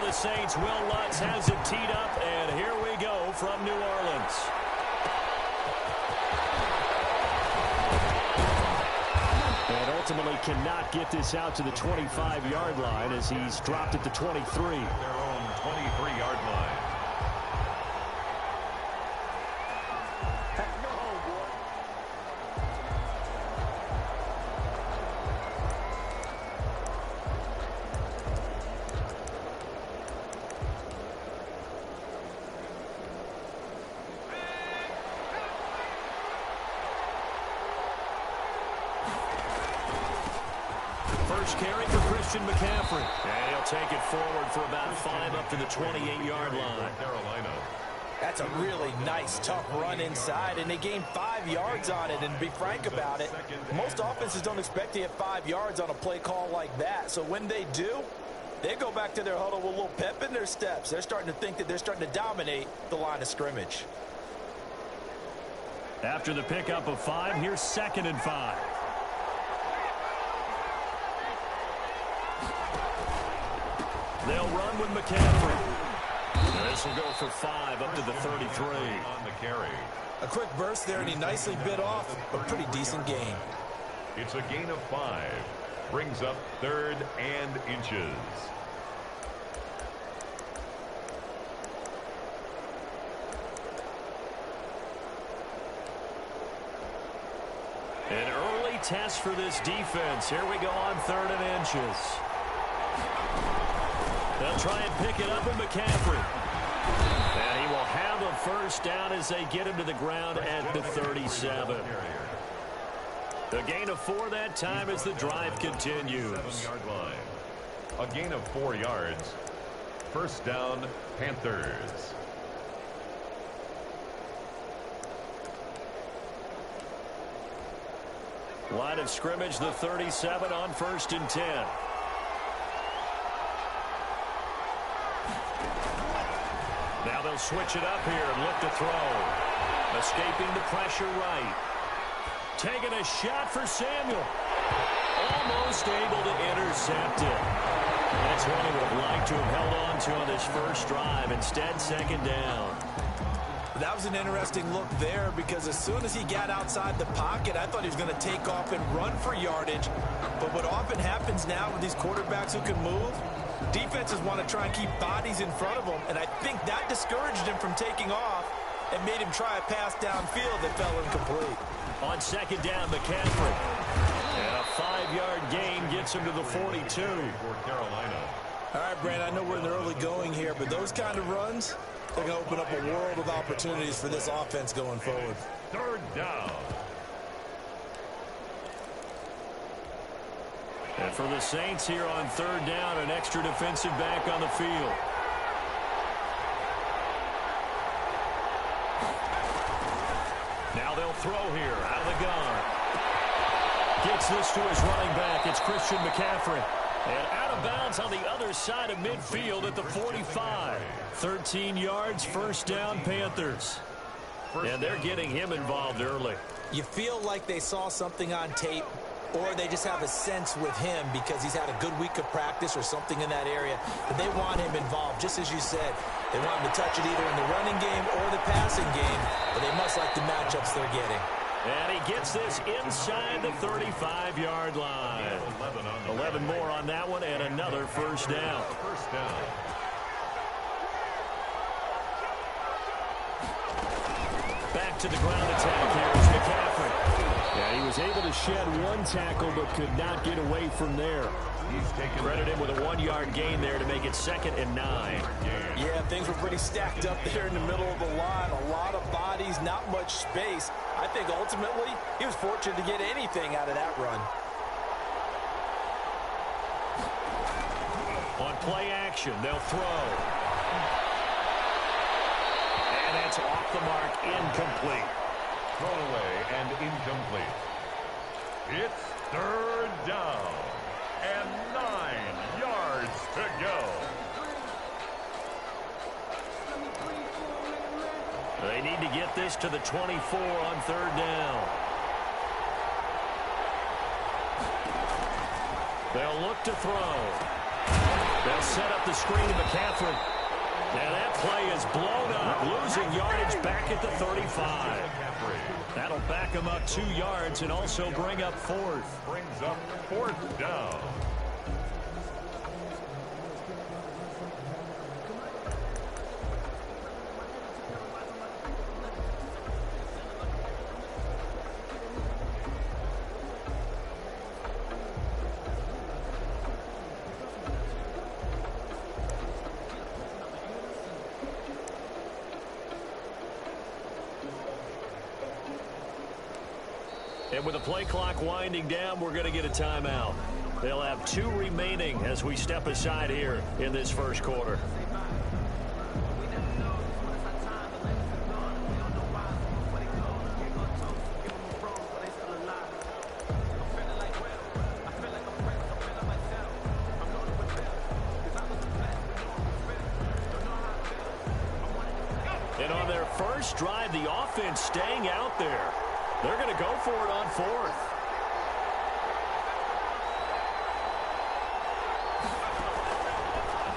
the Saints. Will Lutz has it teed up, and here we go from New Orleans. And ultimately cannot get this out to the 25-yard line as he's dropped at the 23. Their own 23-yard line. First carry for Christian McCaffrey. And he'll take it forward for about 5 up to the 28-yard line. Carolina. That's a really nice, tough run inside, and they gained 5 yards on it. And to be frank about it, most offenses don't expect to get 5 yards on a play call like that. So when they do, they go back to their huddle with a little pep in their steps. They're starting to think that they're starting to dominate the line of scrimmage. After the pickup of 5, here's 2nd and 5. They'll run with McCaffrey. This will go for 5 up to the 33. On the carry. A quick burst there, and he nicely bit off a pretty decent gain. It's a gain of 5. Brings up 3rd and inches. An early test for this defense. Here we go on 3rd and inches. They'll try and pick it up with McCaffrey. And he will have a first down as they get him to the ground at the 37. The gain of 4 that time as the drive continues. 7-yard line. A gain of 4 yards. First down, Panthers. Line of scrimmage, the 37 on 1st and 10. Now they'll switch it up here and look to throw. Escaping the pressure right. Taking a shot for Samuel. Almost able to intercept it. That's what he would have liked to have held on to on this first drive. Instead, 2nd down. That was an interesting look there because as soon as he got outside the pocket, I thought he was going to take off and run for yardage. But what often happens now with these quarterbacks who can move, defenses want to try and keep bodies in front of them, and I think that discouraged him from taking off and made him try a pass downfield that fell incomplete. On 2nd down, McCaffrey. And a 5-yard gain gets him to the 42. For Carolina. All right, Brand, I know we're in the early going here, but those kind of runs, they're going to open up a world of opportunities for this offense going forward. 3rd down. And for the Saints here on 3rd down, an extra defensive back on the field. Now they'll throw here out of the gun. Gets this to his running back. It's Christian McCaffrey. And out of bounds on the other side of midfield at the 45. 13 yards, first down, Panthers. And they're getting him involved early. You feel like they saw something on tape, or they just have a sense with him because he's had a good week of practice or something in that area. But they want him involved, just as you said. They want him to touch it either in the running game or the passing game, but they must like the matchups they're getting. And he gets this inside the 35-yard line. 11 more on that one, and another first down. First down. Back to the ground attack here is McCaffrey. Yeah, he was able to shed 1 tackle, but could not get away from there. He's taken Credit him with a 1-yard gain there to make it 2nd and 9. Yeah, things were pretty stacked up there in the middle of the line. A lot of bodies, not much space. I think ultimately he was fortunate to get anything out of that run. On play action, they'll throw. And that's off the mark, incomplete. thrown away and incomplete. It's 3rd down and 9 yards to go. They need to get this to the 24 on 3rd down. They'll look to throw. They'll set up the screen to McCaffrey. And that play is blown up, losing yardage back at the 35. That'll back him up 2 yards and also bring up 4th. Brings up 4th down. And with the play clock winding down, we're going to get a timeout. They'll have 2 remaining as we step aside here in this first quarter. And on their first drive, the offense staying out there. They're going to go for it on 4th.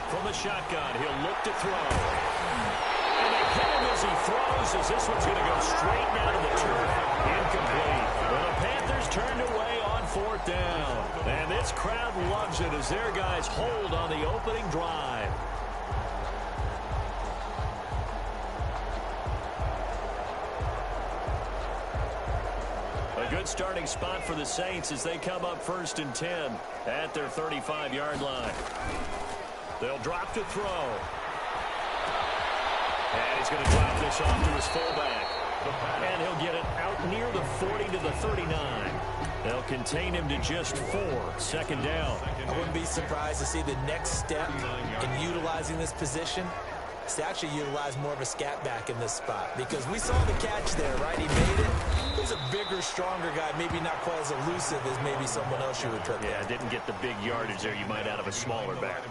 From the shotgun, he'll look to throw. And they hit him as he throws, as this one's going to go straight down to the turf. Incomplete. Well, the Panthers turned away on 4th down. And this crowd loves it as their guys hold on the opening drive. Good starting spot for the Saints as they come up 1st and 10 at their 35-yard line. They'll drop to throw. And he's going to drop this off to his fullback. And he'll get it out near the 40 to the 39. They'll contain him to just 4. 2nd down. I wouldn't be surprised to see the next step in utilizing this position is to actually utilize more of a scat back in this spot, because we saw the catch there, right? He made it. He's a bigger, stronger guy, maybe not quite as elusive as maybe someone else you would put there. Yeah, didn't get the big yardage there you might out of a smaller back.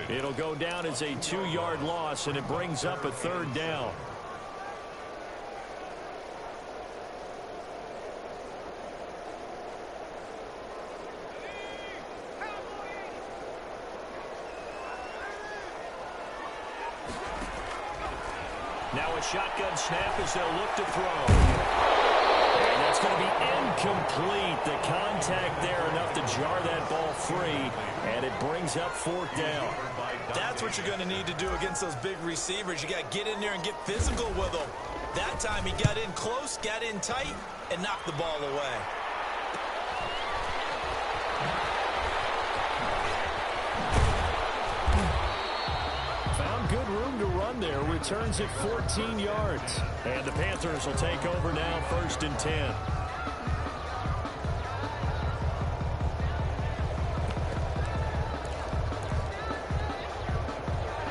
It'll go down as a 2-yard loss, and it brings up a 3rd down. Now a shotgun snap as they'll look to throw. And that's going to be incomplete. The contact there enough to jar that ball free. And it brings up 4th down. That's what you're going to need to do against those big receivers. You got to get in there and get physical with them. That time he got in close, got in tight, and knocked the ball away. Good room to run there. Returns at 14 yards. And the Panthers will take over now, 1st and 10.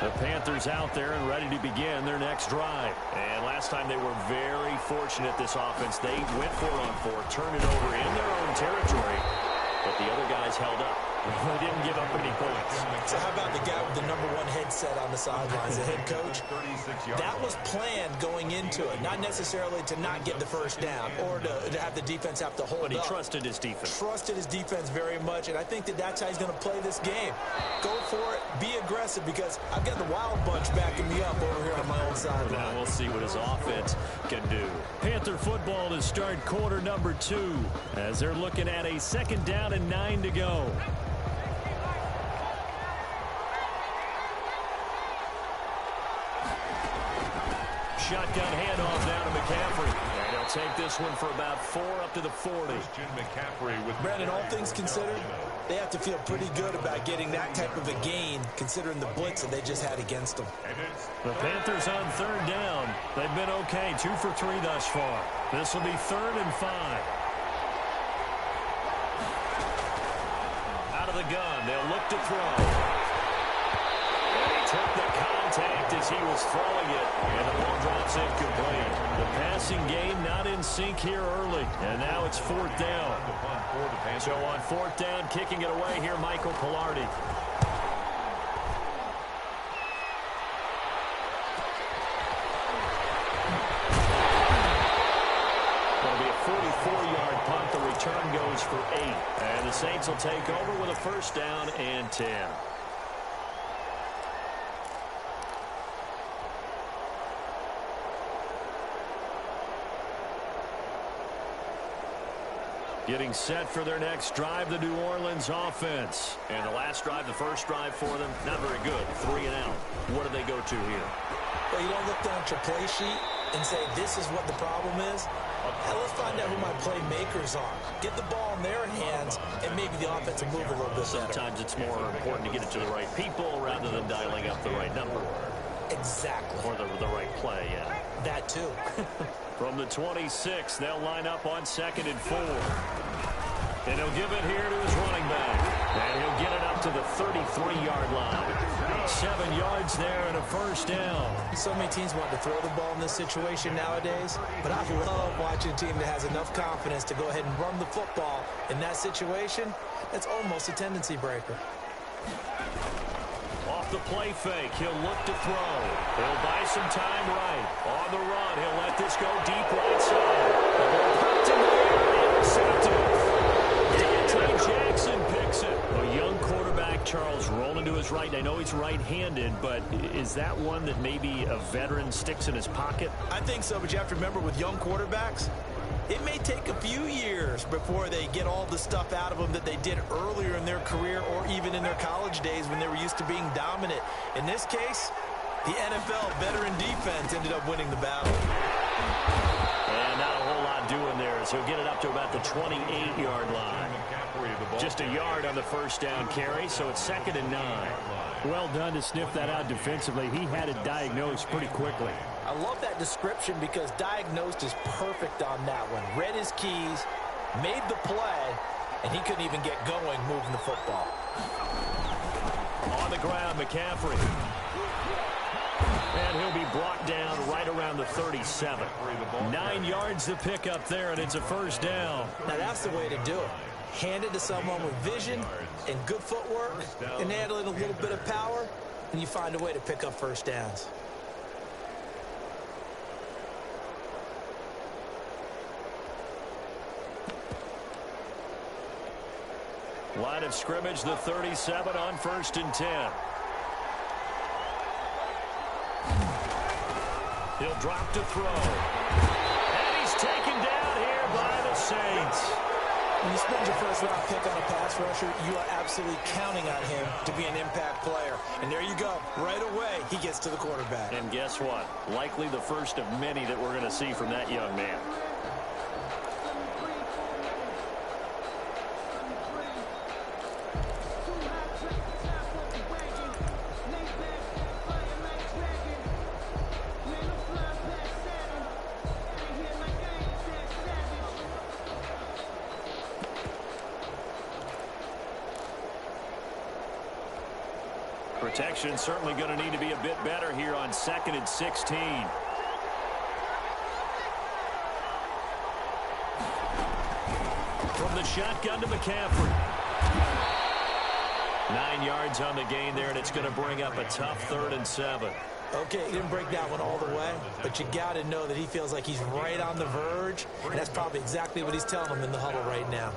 The Panthers out there and ready to begin their next drive. And last time they were very fortunate, this offense. They went for it on 4, turned it over in their own territory. But the other guys held up. They didn't give up any points. So how about the guy with the #1 headset on the sidelines, the head coach? That was planned going into it, not necessarily to not get the first down or to have the defense have to hold up. But he trusted his defense. Trusted his defense very much, and I think that that's how he's going to play this game. Go for it, be aggressive, because I've got the wild bunch backing me up over here on my own sideline. Now we'll see what his offense can do. Panther football to start quarter number 2 as they're looking at a 2nd down and 9 to go. Shotgun handoff down to McCaffrey. And he'll take this one for about 4 up to the 40. McCaffrey with Brandon, all things considered, they have to feel pretty good about getting that type of a gain, considering the blitz that they just had against them. The Panthers on 3rd down. They've been okay, 2 for 3 thus far. This will be 3rd and 5. Out of the gun, they'll look to throw. And he took the contact as he was throwing it, and the ball drops incomplete. The passing game not in sync here early, and now it's 4th down. So on 4th down, kicking it away here, Michael Pilardi. It'll be a 44-yard punt. The return goes for 8. And the Saints will take over with a 1st down and 10. Getting set for their next drive, the New Orleans offense. And the last drive, the first drive for them, not very good. 3 and out. What do they go to here? Well, you don't look down at your play sheet and say, this is what the problem is. Now, let's find out who my playmakers are. Get the ball in their hands, and maybe the offense will move a little bit better. Sometimes it's more important to get it to the right people rather than dialing up the right number. Exactly. Or the right play, yeah. That too. From the 26, they'll line up on 2nd and 4. And he'll give it here to his running back. And he'll get it up to the 33-yard line. 7 yards there and a first down. So many teams want to throw the ball in this situation nowadays, but I love watching a team that has enough confidence to go ahead and run the football. In that situation, that's almost a tendency breaker. Off the play fake, he'll look to throw. He'll buy some time right. On the run, he'll let this go deep right side. The ball popped in the air, intercepted. Dante Jackson picks it. A young quarterback, Charles, rolling to his right. I know he's right-handed, but is that one that maybe a veteran sticks in his pocket? I think so, but you have to remember with young quarterbacks, it may take a few years before they get all the stuff out of them that they did earlier in their career or even in their college days when they were used to being dominant. In this case, the NFL veteran defense ended up winning the battle. And not a whole lot doing there, so he'll get it up to about the 28-yard line. Just a yard on the first down carry, so it's 2nd and 9. Well done to sniff that out defensively. He had it diagnosed pretty quickly. I love that description because diagnosed is perfect on that one. Read his keys, made the play, and he couldn't even get going moving the football. On the ground, McCaffrey. And he'll be brought down right around the 37. 9 yards to pick up there, and it's a first down. Now that's the way to do it. Hand it to someone with vision and good footwork, and add a little bit of power, and you find a way to pick up first downs. Line of scrimmage, the 37 on 1st and 10. He'll drop to throw. And he's taken down here by the Saints. When you spend your first-round pick on a pass rusher, you are absolutely counting on him to be an impact player. And there you go. Right away, he gets to the quarterback. And guess what? Likely the first of many that we're going to see from that young man. Protection certainly going to need to be a bit better here on 2nd and 16. From the shotgun to McCaffrey. 9 yards on the gain there, and it's going to bring up a tough 3rd and 7. Okay, he didn't break that one all the way, but you got to know that he feels like he's right on the verge, and that's probably exactly what he's telling them in the huddle right now.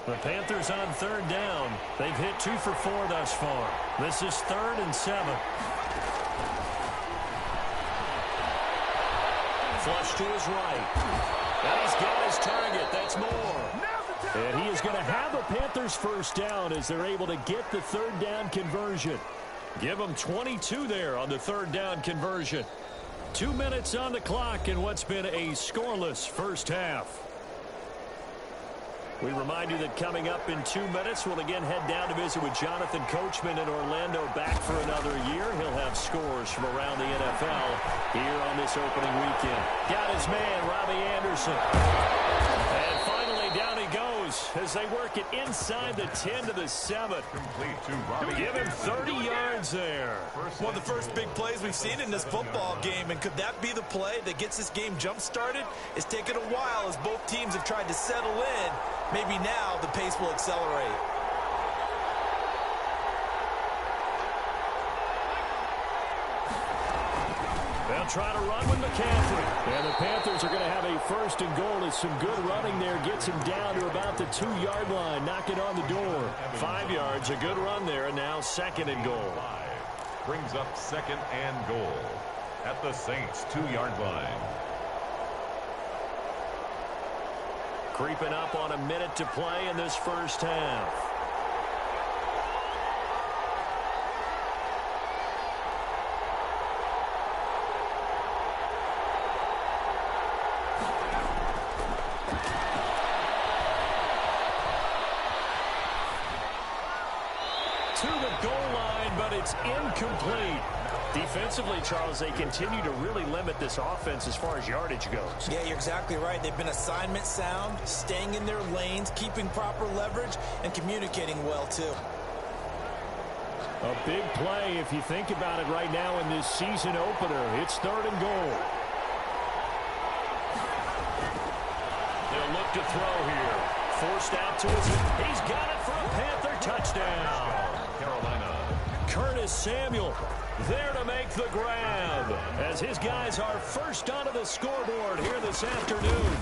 The Panthers on 3rd down. They've hit 2 for 4 thus far. This is 3rd and 7. Flush to his right. And he's got his target. That's more. And he is going to have a Panthers first down as they're able to get the 3rd down conversion. Give them 22 there on the 3rd down conversion. 2 minutes on the clock in what's been a scoreless first half. We remind you that coming up in 2 minutes, we'll again head down to visit with Jonathan Coachman in Orlando, back for another year. He'll have scores from around the NFL here on this opening weekend. Got his man, Robbie Anderson. And finally, down he goes as they work it inside the 10 to the 7. Complete to Robbie. Give him 30 yards there. One of the first big plays we've seen in this football game, and could that be the play that gets this game jump-started? It's taken a while as both teams have tried to settle in. Maybe now the pace will accelerate. They'll try to run with McCaffrey. And the Panthers are going to have a 1st and goal as some good running there gets him down to about the 2-yard line. Knock it on the door. 5 yards, a good run there, and now 2nd and goal. Brings up 2nd and goal at the Saints' 2-yard line. Creeping up on a minute to play in this first half. To the goal line, but it's incomplete. Defensively, Charles, they continue to really limit this offense as far as yardage goes. Yeah, you're exactly right. They've been assignment sound, staying in their lanes, keeping proper leverage, and communicating well, too. A big play if you think about it right now in this season opener. It's 3rd and goal. They'll look to throw here. Forced out to his... He's got it for a Panther touchdown. Carolina. Curtis Samuel there to make the grab as his guys are first onto the scoreboard here this afternoon.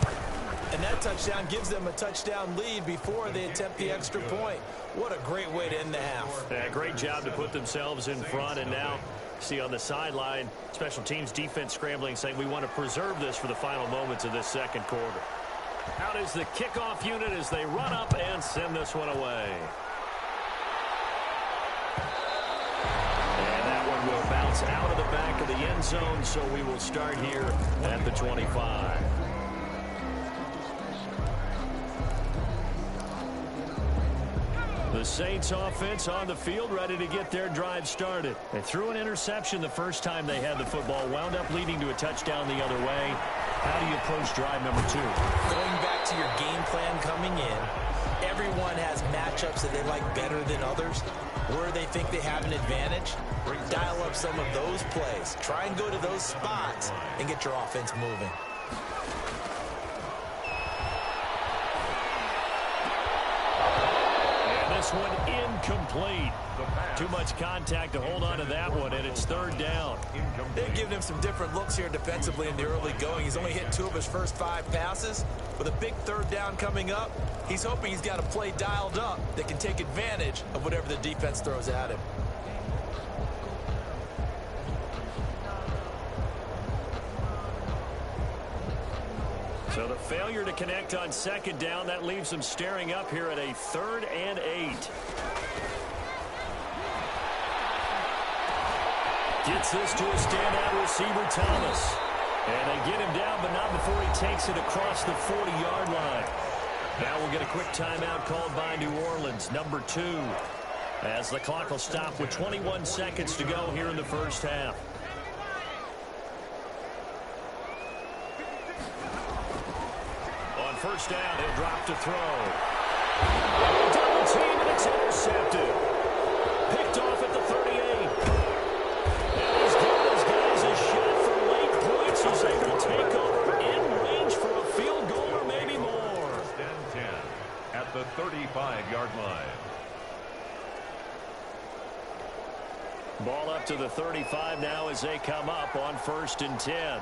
And that touchdown gives them a touchdown lead before they attempt the extra point. What a great way to end the half. Yeah, great job to put themselves in front. And now, see on the sideline, special teams defense scrambling, saying we want to preserve this for the final moments of this second quarter. Out is the kickoff unit as they run up and send this one away. And that one will bounce out of the back of the end zone, so we will start here at the 25. The Saints offense on the field, ready to get their drive started. They threw an interception the first time they had the football, wound up leading to a touchdown the other way. How do you approach drive number 2? Going back to your game plan coming in, everyone has matchups that they like better than others. Where they think they have an advantage, dial up some of those plays. Try and go to those spots and get your offense moving. This one incomplete. Too much contact to hold on to that one, and it's 3rd down. They've given him some different looks here defensively in the early going. He's only hit 2 of his first 5 passes. With a big 3rd down coming up, he's hoping he's got a play dialed up that can take advantage of whatever the defense throws at him. So the failure to connect on 2nd down, that leaves them staring up here at a 3rd and 8. Gets this to a standout receiver, Thomas. And they get him down, but not before he takes it across the 40-yard line. Now we'll get a quick timeout called by New Orleans, number 2, as the clock will stop with 21 seconds to go here in the first half. On first down, he'll drop to throw. Double team, and it's intercepted. Picked off at the 38. And he's giving his guys a shot for late points. He's able to take over in range for a field goal or maybe more. 10 at the 35-yard line. Ball up to the 35 now as they come up on 1st and 10.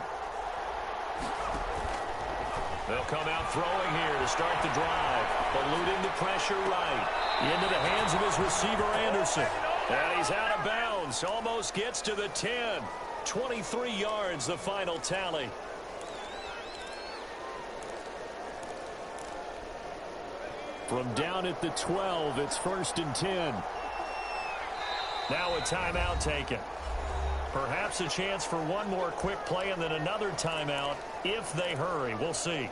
They'll come out throwing here to start the drive. Eluding the pressure right. Into the hands of his receiver, Anderson. And he's out of bounds. Almost gets to the 10. 23 yards, the final tally. From down at the 12, it's 1st and 10. Now a timeout taken. Perhaps a chance for one more quick play and then another timeout if they hurry. We'll see.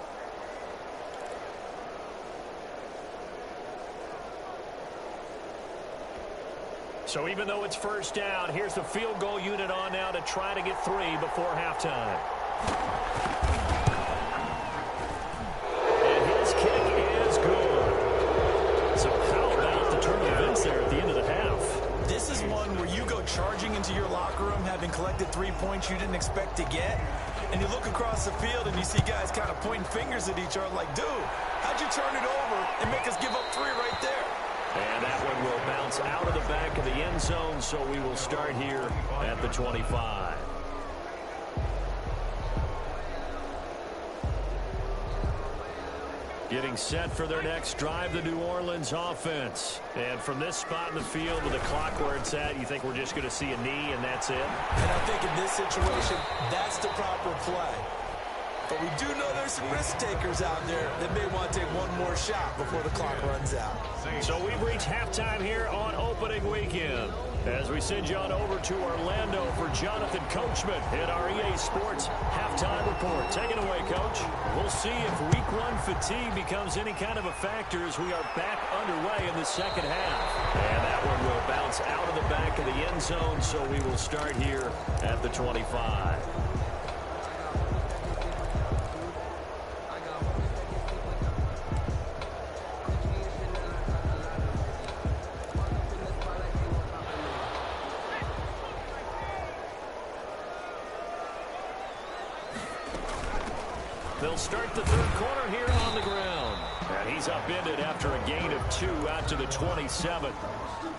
So even though it's 1st down, here's the field goal unit on now to try to get 3 before halftime. And his kick is good. So how about the turn of events there at the end of the half? This is one where you go charging into your locker room having collected 3 points you didn't expect to get, and you look across the field and you see guys kind of pointing fingers at each other like, dude, how'd you turn it over and make us give up 3 right there? And that one will bounce out of the back of the end zone, so we will start here at the 25. Getting set for their next drive, the New Orleans offense. And from this spot in the field with the clock where it's at, you think we're just going to see a knee and that's it? And I think in this situation, that's the proper play. But we do know there's some risk takers out there that may want to take one more shot before the clock runs out. So we've reached halftime here on opening weekend, as we send you on over to Orlando for Jonathan Coachman in our EA Sports Halftime Report. Take it away, Coach. We'll see if Week 1 fatigue becomes any kind of a factor as we are back underway in the second half. And that one will bounce out of the back of the end zone, so we will start here at the 25. They'll start the third quarter here on the ground. And he's upended after a gain of 2 out to the 27.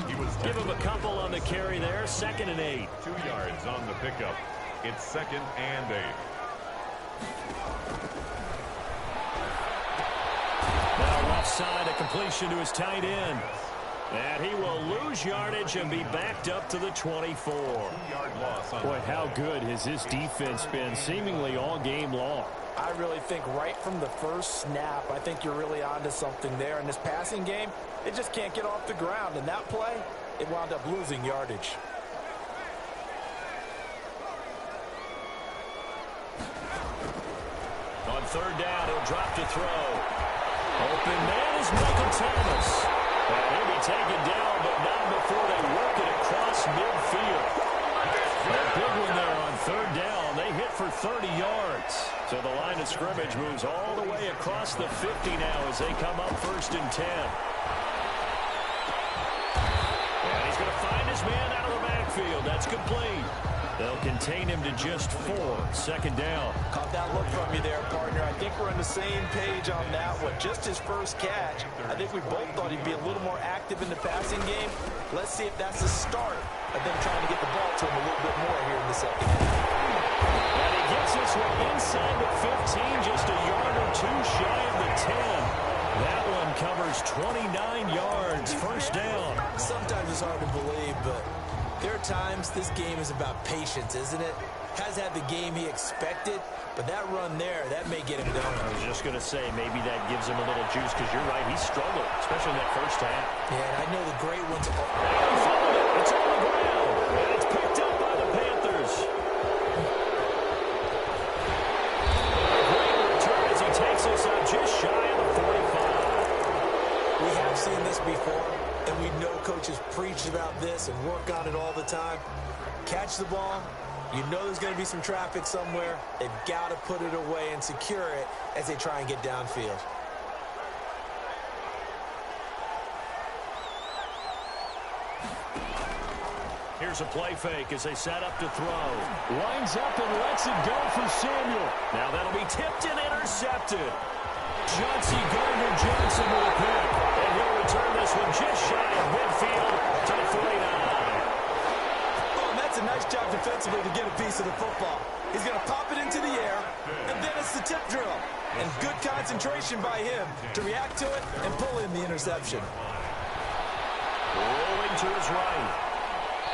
Give him a couple on the carry there. 2nd and 8. 2 yards on the pickup. It's 2nd and 8. Now left side, a completion to his tight end. And he will lose yardage and be backed up to the 24. 2-yard loss. Boy, how good has this defense been seemingly all game long? I really think right from the first snap, I think you're really onto something there. In this passing game, it just can't get off the ground. And that play, it wound up losing yardage. On third down, he'll drop to throw. Open man is Michael Thomas. And he'll be taken down, but not before they work it across midfield. A big one there on third down. They hit for 30 yards. So the line of scrimmage moves all the way across the 50 now as they come up 1st and 10. And he's going to find his man out of the backfield. That's complete. They'll contain him to just 4. 2nd down. Caught that look from you there, partner. I think we're on the same page on that one. Just his first catch. I think we both thought he'd be a little more active in the passing game. Let's see if that's the start of them trying to get the ball to him a little bit more here in the second half. And he gets this one inside the 15, just a yard or 2 shy of the 10. That one covers 29 yards. 1st down. Sometimes it's hard to believe, but there are times this game is about patience, isn't it? Has had the game he expected, but that run there, that may get him going. I was just going to say, maybe that gives him a little juice, because you're right, he struggled, especially in that first half. Yeah, and I know the great ones. It's on the ground, and it's picked up by the Panthers. A great return as he takes us up just shy of the 45. We have seen this before, and we know coaches preach about this and work on it all the time. Catch the ball. You know there's going to be some traffic somewhere. They've got to put it away and secure it as they try and get downfield. Here's a play fake as they set up to throw. Lines up and lets it go for Samuel. Now that'll be tipped and intercepted. Chauncey Gardner-Johnson with a pick. And he'll return this one just shy of midfield to the 49. That's a nice job defensively to get a piece of the football. He's going to pop it into the air, and then it's the tip drill. And good concentration by him to react to it and pull in the interception. Rolling to his right.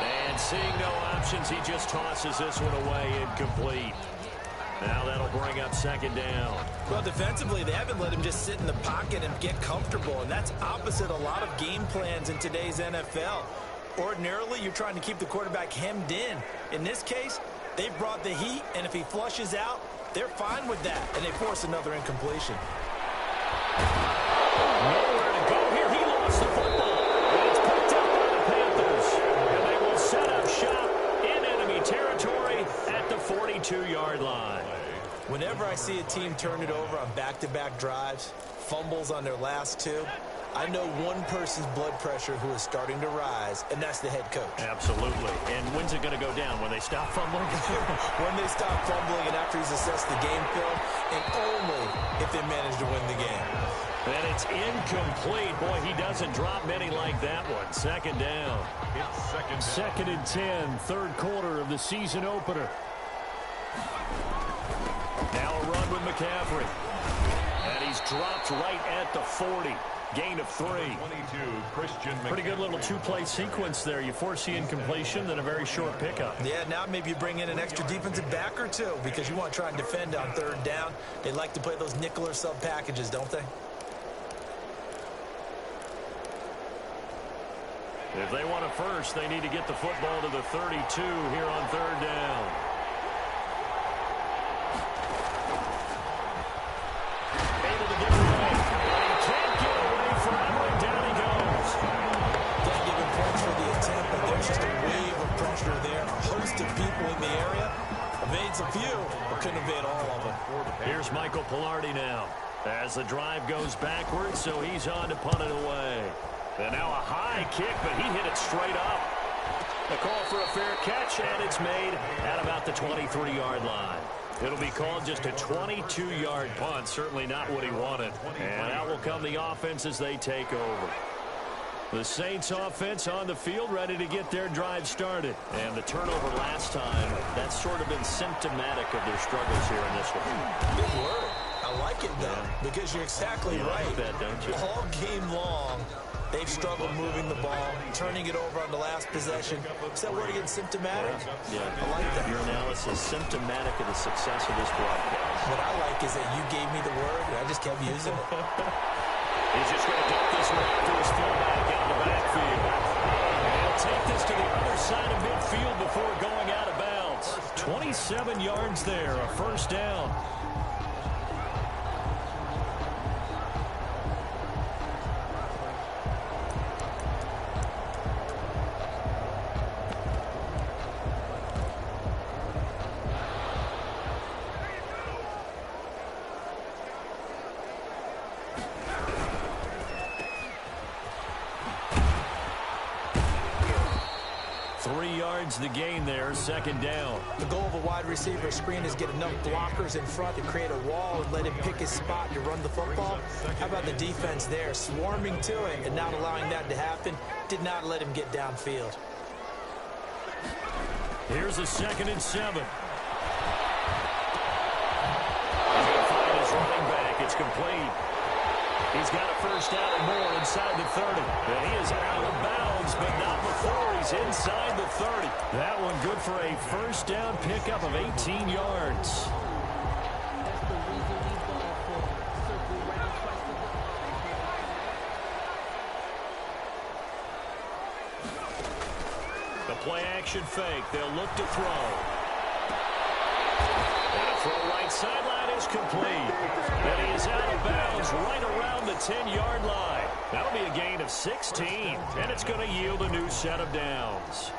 And seeing no options, he just tosses this one away incomplete. Now that'll bring up 2nd down. Well, defensively, they haven't let him just sit in the pocket and get comfortable, and that's opposite a lot of game plans in today's NFL. Ordinarily, you're trying to keep the quarterback hemmed in. In this case, they brought the heat, and if he flushes out, they're fine with that, and they force another incompletion. Nowhere to go here. He lost the football. And it's picked up by the Panthers. And they will set up shop in enemy territory at the 42-yard line. Whenever I see a team turn it over on back-to-back drives, fumbles on their last 2, I know one person's blood pressure who is starting to rise, and that's the head coach. Absolutely. And when's it going to go down? When they stop fumbling? When they stop fumbling and after he's assessed the game film, and only if they manage to win the game. And it's incomplete. Boy, he doesn't drop many like that one. 2nd down. It's 2nd and 10, 3rd quarter of the season opener. Now a run with McCaffrey. And he's dropped right at the 40. Gain of 3. 22, Christian McCaffrey. Pretty good little two-play sequence there. You force the incompletion, then a very short pickup. Yeah, now maybe you bring in an extra defensive back or two because you want to try and defend on third down. They like to play those nickel or sub packages, don't they? If they want a first, they need to get the football to the 32 here on third down. Able to get away. He can't get away forever, and down he goes. Can't give him points for the attempt, but there's just a wave of pressure there. A host of people in the area. Evades a few, but couldn't evade all of them. Here's Michael Pilardi now. As the drive goes backwards, so he's on to punt it away. And now a high kick, but he hit it straight up. A call for a fair catch, and it's made at about the 23-yard line. It'll be called just a 22-yard punt. Certainly not what he wanted. And out will come the offense as they take over. The Saints offense on the field, ready to get their drive started. And the turnover last time, that's sort of been symptomatic of their struggles here in this one. Big word. I like it, though, because you're exactly right. Like that, don't you? All game long, they've struggled moving the ball, turning it over on the last possession. Is that word again, symptomatic? Yeah. I like that. Your analysis, symptomatic of the success of this broadcast. What I like is that you gave me the word, and I just kept using it. He's just going to dump this one to his fullback out of the backfield. He'll take this to the other side of midfield before going out of bounds. 27 yards there, a first down. The gain there, second down. The goal of a wide receiver screen is get enough blockers in front to create a wall and let him pick his spot to run the football. How about the defense there, swarming to it and not allowing that to happen? Did not let him get downfield. Here's a 2nd and 7. He's going to find his running back. It's complete. He's got a first down and more inside the 30. And he is out of bounds, but not before he's inside the 30. That one good for a first down pickup of 18 yards. The play action fake. They'll look to throw. And a throw right sideline is complete. And he is out of bounds right around the 10-yard line. That'll be a gain of 16, and it's going to yield a new set of downs.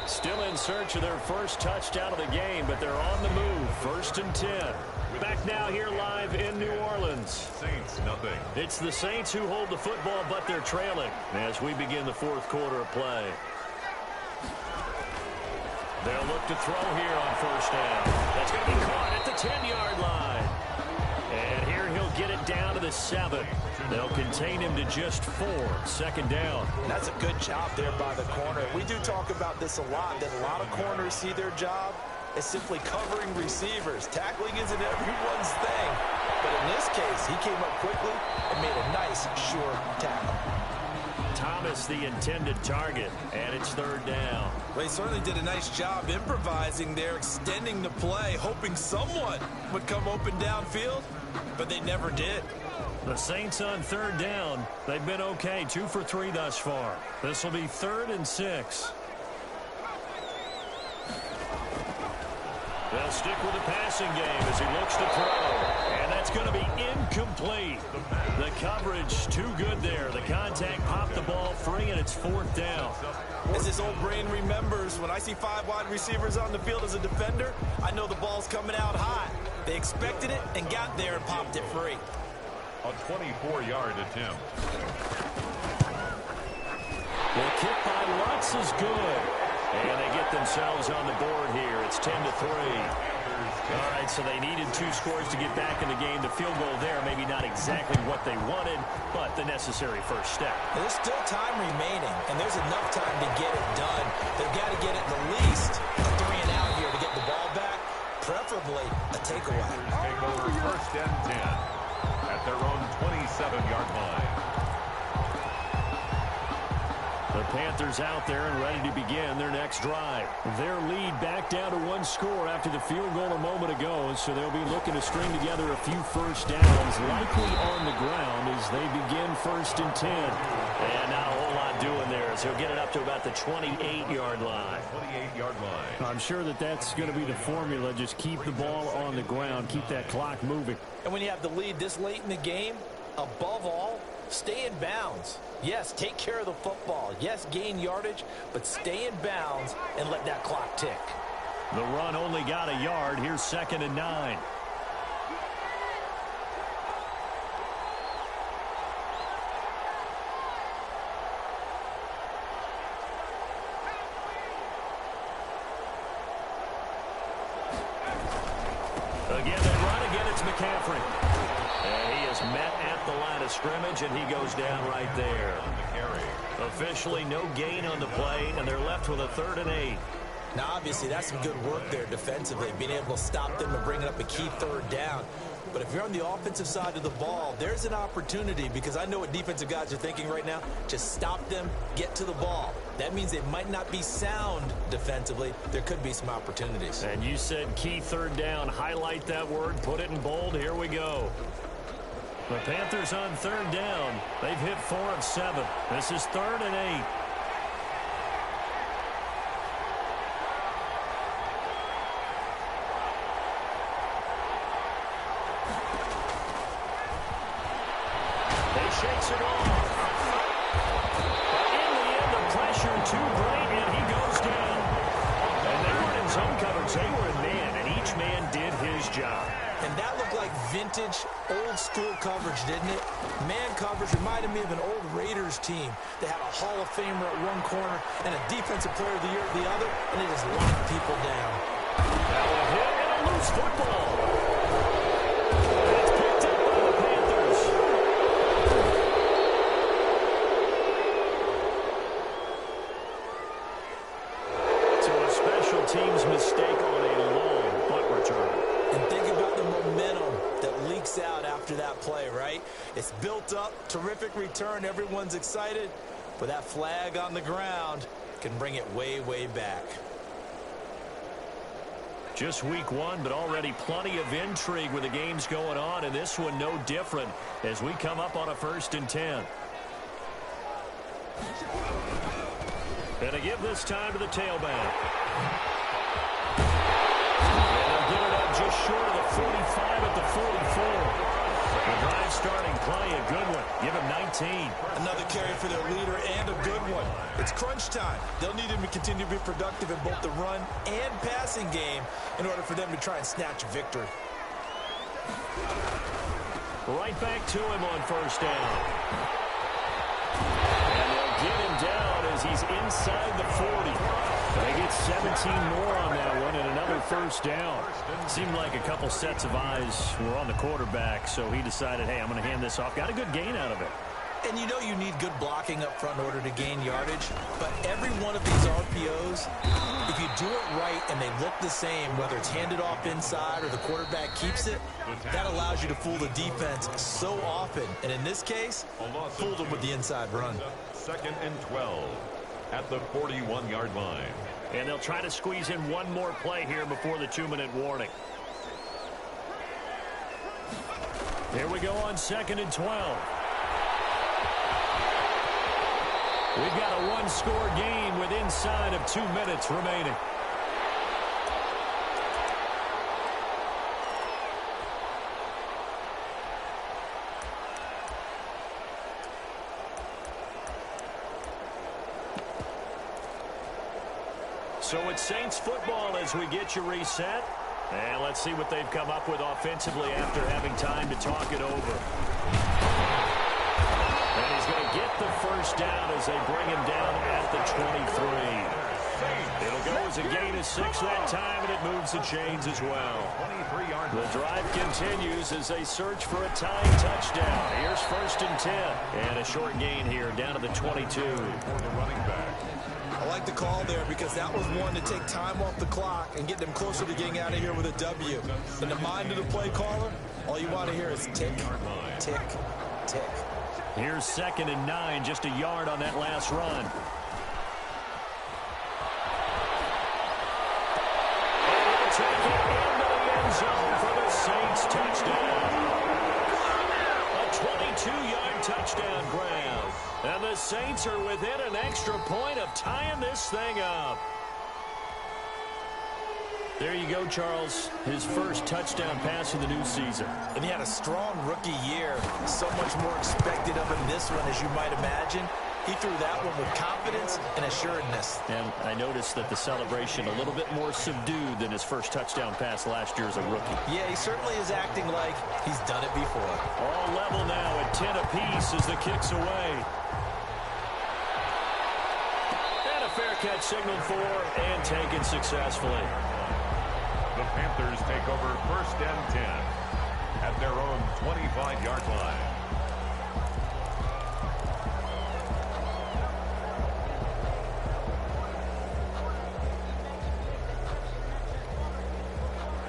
Still in search of their first touchdown of the game, but they're on the move. 1st and 10. Back now here live in New Orleans. Saints, nothing. It's the Saints who hold the football, but they're trailing as we begin the 4th quarter of play. They'll look to throw here on first down. That's going to be caught at the 10-yard line. And here he'll get it down to the 7. They'll contain him to just 4. 2nd down. That's a good job there by the corner. We do talk about this a lot, that a lot of corners see their job as simply covering receivers. Tackling isn't everyone's thing. But in this case, he came up quickly and made a nice, sure tackle. Thomas the intended target, and it's 3rd down. Well, he certainly did a nice job improvising there, extending the play, hoping someone would come open downfield, but they never did. The Saints on 3rd down. They've been okay, 2 for 3 thus far. This will be 3rd and 6. They'll stick with the passing game as he looks to throw. And that's going to be incomplete. The coverage too good there. The contact popped the ball free, and it's 4th down. As his old brain remembers, when I see 5 wide receivers on the field as a defender, I know the ball's coming out high. They expected it and got there and popped it free. A 24-yard attempt. The kick by Lutz is good. And they get themselves on the board here. It's 10-3. All right, so they needed 2 scores to get back in the game. The field goal there, maybe not exactly what they wanted, but the necessary first step. There's still time remaining, and there's enough time to get it done. They've got to get at the least a 3 and out here to get the ball back. preferably a takeaway. Take over first and 10 at their own 27-yard line. The Panthers out there and ready to begin their next drive. Their lead back down to one score after the field goal a moment ago, so they'll be looking to string together a few first downs, likely on the ground as they begin first and 10. And not a whole lot doing there, so he'll get it up to about the 28-yard line. 28-yard line. I'm sure that that's going to be the formula. Just keep the ball on the ground, keep that clock moving. And when you have the lead this late in the game, above all, stay in bounds. Yes, take care of the football. Yes, gain yardage, but stay in bounds and let that clock tick. The run only got a yard. Here's 2nd and 9. Again, they run. Again, it's McCaffrey. And he is met at the line of scrimmage, and he goes down right there. Officially no gain on the play, and they're left with a 3rd and 8. Now, obviously, that's some good work there defensively, being able to stop them and bringing up a key 3rd down. But if you're on the offensive side of the ball, there's an opportunity, because I know what defensive guys are thinking right now. Just stop them, get to the ball. That means they might not be sound defensively. There could be some opportunities. And you said key 3rd down. Highlight that word, put it in bold. Here we go. The Panthers on 3rd down. They've hit 4 of 7. This is 3rd and 8. He shakes it off. But in the end, the pressure too great, and he goes down. And they weren't in zone coverage. They were in man, and each man did his job. And that looked like vintage, old-school coverage, didn't it? Man coverage reminded me of an old Raiders team. They had a Hall of Famer at one corner and a Defensive Player of the Year at the other, and they just locked people down. Now a hit and a loose football. It's picked up by the Panthers. So a special teams mistake on a long punt return. And think about the momentum that leaks out after that play, right? It's built up, terrific return, everyone's excited, but that flag on the ground can bring it way, way back. Just week 1, but already plenty of intrigue with the games going on, and this one no different as we come up on a 1st and 10. And to give this time to the tailback. Get it up just short of the 45 at the 44. The drive starting play, a good one. Give him 19. Another carry for their leader and a good one. It's crunch time. They'll need him to continue to be productive in both the run and passing game in order for them to try and snatch a victory. Right back to him on 1st down. And they'll get him down as he's inside the 40. They get 17 more on that one and another 1st down. Seemed like a couple sets of eyes were on the quarterback, so he decided, hey, I'm going to hand this off. Got a good gain out of it. And you know you need good blocking up front in order to gain yardage, but every one of these RPOs, if you do it right and they look the same, whether it's handed off inside or the quarterback keeps it, that allows you to fool the defense so often. And in this case, fooled them with the inside run. 2nd and 12 at the 41-yard line. And they'll try to squeeze in one more play here before the 2-minute warning. Here we go on 2nd and 12. We've got a one-score game with inside of 2 minutes remaining. So it's Saints football as we get you reset. And let's see what they've come up with offensively after having time to talk it over. And he's going to get the 1st down as they bring him down at the 23. It'll go as a gain of 6 that time, and it moves the chains as well. The drive continues as they search for a tying touchdown. Here's 1st and 10. And a short gain here down to the 22. For the running back. I like the call there because that was one to take time off the clock and get them closer to getting out of here with a W. In the mind of the play caller, all you want to hear is tick, tick, tick. Here's 2nd and 9, just a yard on that last run. Take it into the end zone for the Saints touchdown. A 22-yard touchdown grab. And the Saints are within an extra point of tying this thing up. There you go, Charles. His first touchdown pass of the new season. And he had a strong rookie year. So much more expected of him this one, as you might imagine. He threw that one with confidence and assuredness. And I noticed that the celebration a little bit more subdued than his first touchdown pass last year as a rookie. Yeah, he certainly is acting like he's done it before. All level now at 10 apiece as the kick's away. And a fair catch signaled for and taken successfully. The Panthers take over 1st and 10 at their own 25-yard line.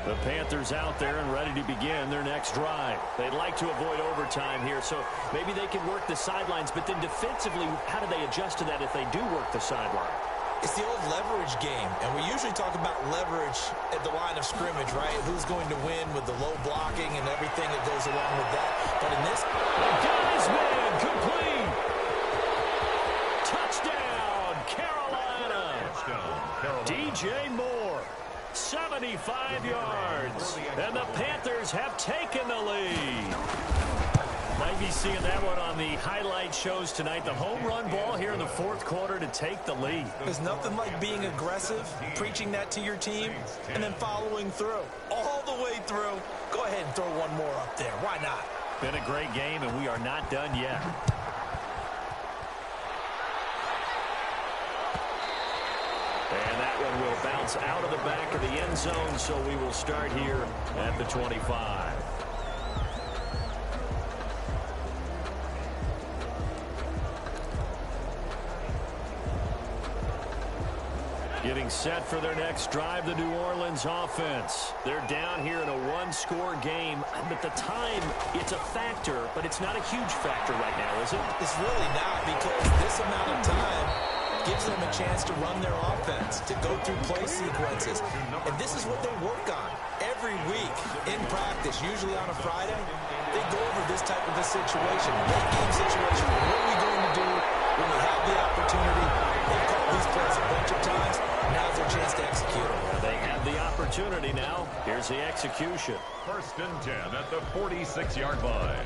The Panthers out there and ready to begin their next drive. They'd like to avoid overtime here, so maybe they can work the sidelines, but then defensively, how do they adjust to that if they do work the sideline? It's the old leverage game, and we usually talk about leverage at the line of scrimmage, right? Who's going to win with the low blocking and everything that goes along with that. But in this... The guy's man, complete! Touchdown, Carolina! DJ Moore, 75 yards, and the Panthers have taken the lead. Might be seeing that one on the highlight shows tonight. The home run ball here in the 4th quarter to take the lead. There's nothing like being aggressive, preaching that to your team, and then following through. All the way through. Go ahead and throw one more up there. Why not? Been a great game, and we are not done yet. And that one will bounce out of the back of the end zone, so we will start here at the 25. Getting set for their next drive, the New Orleans offense. They're down here in a one-score game, but the time, it's a factor, but it's not a huge factor right now, is it? It's really not, because this amount of time gives them a chance to run their offense, to go through play sequences. And this is what they work on every week in practice, usually on a Friday. They go over this type of a situation, late game situation. What are we going to do when we have the opportunity? They've called these plays a bunch of times. Now's their chance to execute them. They have the opportunity now. Here's the execution. 1st and 10 at the 46-yard line.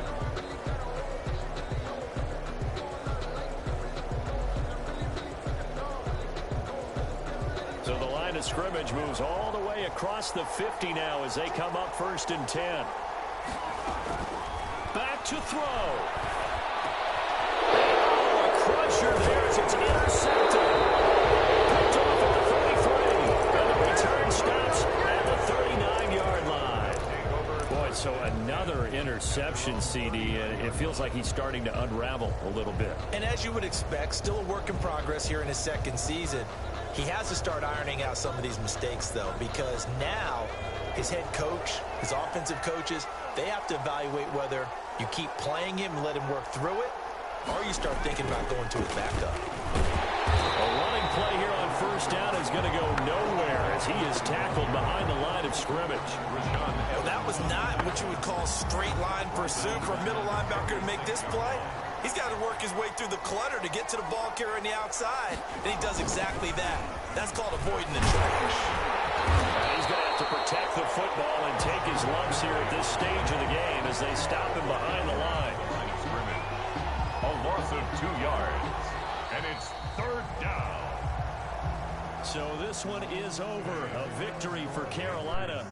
So the line of scrimmage moves all the way across the 50 now as they come up 1st and 10. Back to throw. Oh, a crusher there as it's intercepted. Picked off at the 33. And the return stops at the 39-yard line. Boy, so another interception, CD. It feels like he's starting to unravel a little bit. And as you would expect, still a work in progress here in his 2nd season. He has to start ironing out some of these mistakes, though, because now his head coach, his offensive coaches, they have to evaluate whether you keep playing him and let him work through it, or you start thinking about going to his backup. A running play here on 1st down is going to go nowhere as he is tackled behind the line of scrimmage. Well, that was not what you would call straight line pursuit for a middle linebacker to make this play. He's got to work his way through the clutter to get to the ball carrier on the outside, and he does exactly that. That's called avoiding the trash. He's going to have to protect the football and take his lumps here at this stage of the game as they stop him behind the line. A loss of 2 yards, and it's 3rd down. So this one is over. A victory for Carolina.